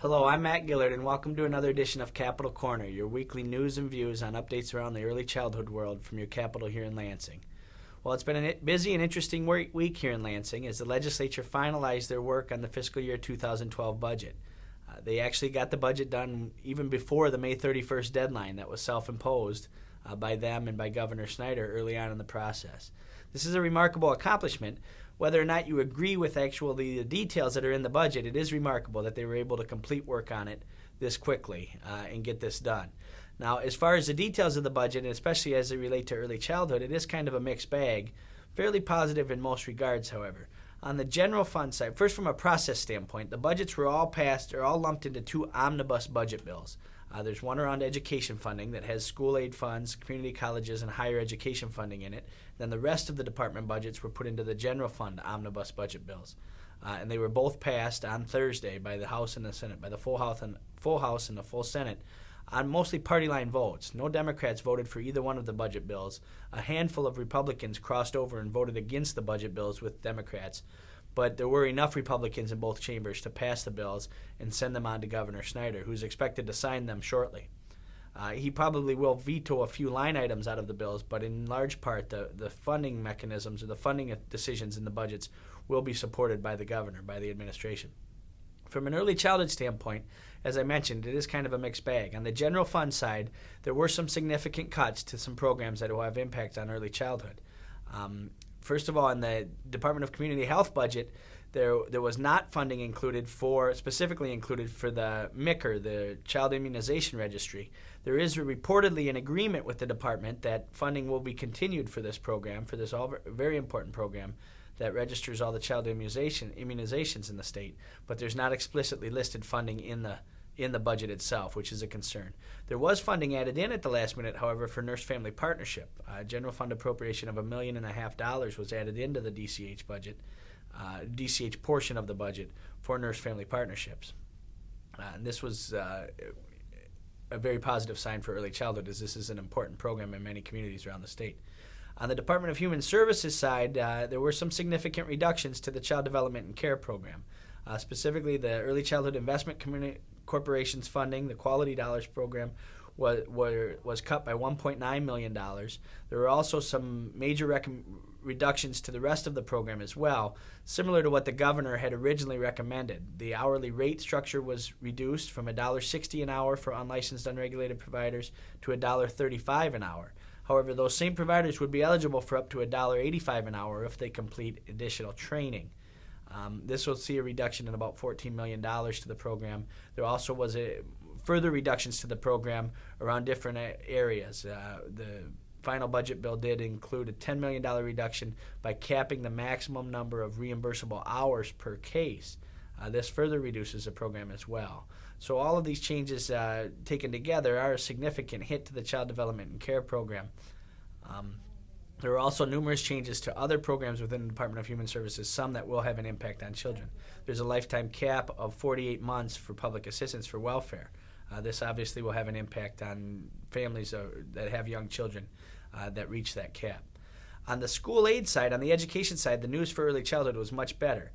Hello, I'm Matt Gillard, and welcome to another edition of Capital Corner, your weekly news and views on updates around the early childhood world from your capital here in Lansing. Well, it's been a busy and interesting week here in Lansing as the legislature finalized their work on the fiscal year 2012 budget. They actually got the budget done even before the May 31st deadline that was self-imposed by them and by Governor Snyder early on in the process. This is a remarkable accomplishment. Whether or not you agree with actually the details that are in the budget, it is remarkable that they were able to complete work on it this quickly and get this done. Now, as far as the details of the budget, and especially as they relate to early childhood, it is kind of a mixed bag, fairly positive in most regards, however. On the general fund side, first from a process standpoint, the budgets were all passed or all lumped into two omnibus budget bills. There's one around education funding that has school aid funds, community colleges, and higher education funding in it. Then the rest of the department budgets were put into the general fund omnibus budget bills. And they were both passed on Thursday by the House and the Senate, by the full House and the full Senate, on mostly party line votes. No Democrats voted for either one of the budget bills. A handful of Republicans crossed over and voted against the budget bills with Democrats. But there were enough Republicans in both chambers to pass the bills and send them on to Governor Snyder, who's expected to sign them shortly. He probably will veto a few line items out of the bills, but in large part the funding mechanisms or the funding decisions in the budgets will be supported by the governor, by the administration. From an early childhood standpoint, as I mentioned, it is kind of a mixed bag. On the general fund side, there were some significant cuts to some programs that will have impact on early childhood. First of all, in the Department of Community Health budget, there was not funding specifically included for the MICR, the Child Immunization Registry. There is reportedly an agreement with the department that funding will be continued for this program, for this very important program that registers all the child immunizations in the state, but there's not explicitly listed funding in the budget itself, which is a concern. There was funding added in at the last minute, however, for Nurse-Family Partnership. General fund appropriation of $1.5 million was added into the DCH budget, DCH portion of the budget for Nurse-Family Partnerships. And this was a very positive sign for early childhood, as this is an important program in many communities around the state. On the Department of Human Services side, there were some significant reductions to the Child Development and Care program. Specifically, the Early Childhood Investment Corporation's funding, the Quality Dollars program, was cut by $1.9 million. There were also some major reductions to the rest of the program as well, similar to what the governor had originally recommended. The hourly rate structure was reduced from $1.60 an hour for unlicensed, unregulated providers to $1.35 an hour. However, those same providers would be eligible for up to $1.85 an hour if they complete additional training. This will see a reduction in about $14 million to the program. There also was further reductions to the program around different areas. The final budget bill did include a $10 million reduction by capping the maximum number of reimbursable hours per case. This further reduces the program as well. So all of these changes taken together are a significant hit to the Child Development and Care program. There are also numerous changes to other programs within the Department of Human Services, some that will have an impact on children. There's a lifetime cap of 48 months for public assistance for welfare. This obviously will have an impact on families that have young children that reach that cap. On the school aid side, on the education side, the news for early childhood was much better.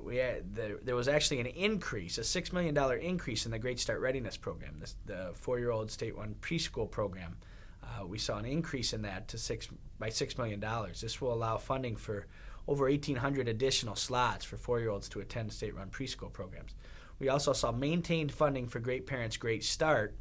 There was actually an increase, a $6 million increase in the Great Start Readiness program, the 4-year-old state-run preschool program. We saw an increase in that by $6 million. This will allow funding for over 1,800 additional slots for 4-year-olds to attend state-run preschool programs. We also saw maintained funding for Great Parents Great Start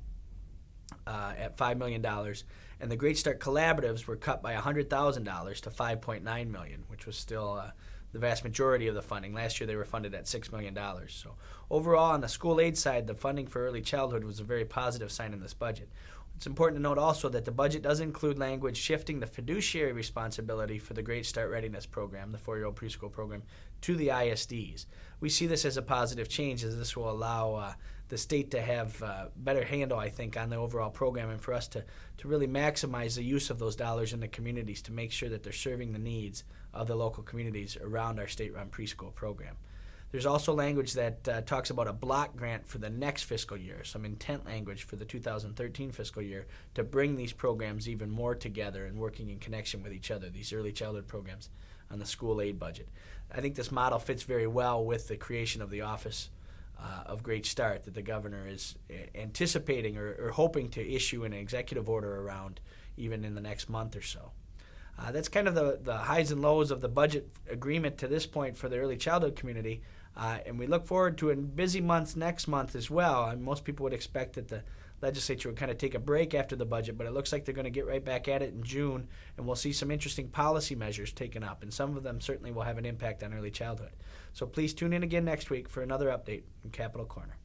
at $5 million, and the Great Start Collaboratives were cut by $100,000 to $5.9 million, which was still the vast majority of the funding. Last year they were funded at $6 million. So overall, on the school aid side, the funding for early childhood was a very positive sign in this budget. It's important to note also that the budget does include language shifting the fiduciary responsibility for the Great Start Readiness program, the 4-year-old preschool program, to the ISDs. We see this as a positive change, as this will allow the state to have a better handle, I think, on the overall program, and for us to really maximize the use of those dollars in the communities to make sure that they're serving the needs of the local communities around our state-run preschool program. There's also language that talks about a block grant for the next fiscal year, some intent language for the 2013 fiscal year to bring these programs even more together and working in connection with each other, these early childhood programs on the school aid budget. I think this model fits very well with the creation of the Office of Great Start that the governor is anticipating or hoping to issue an executive order around even in the next month or so. That's kind of the highs and lows of the budget agreement to this point for the early childhood community. And we look forward to a busy month next month as well. And most people would expect that the legislature would kind of take a break after the budget, but it looks like they're going to get right back at it in June, and we'll see some interesting policy measures taken up, and some of them certainly will have an impact on early childhood. So please tune in again next week for another update in Capitol Corner.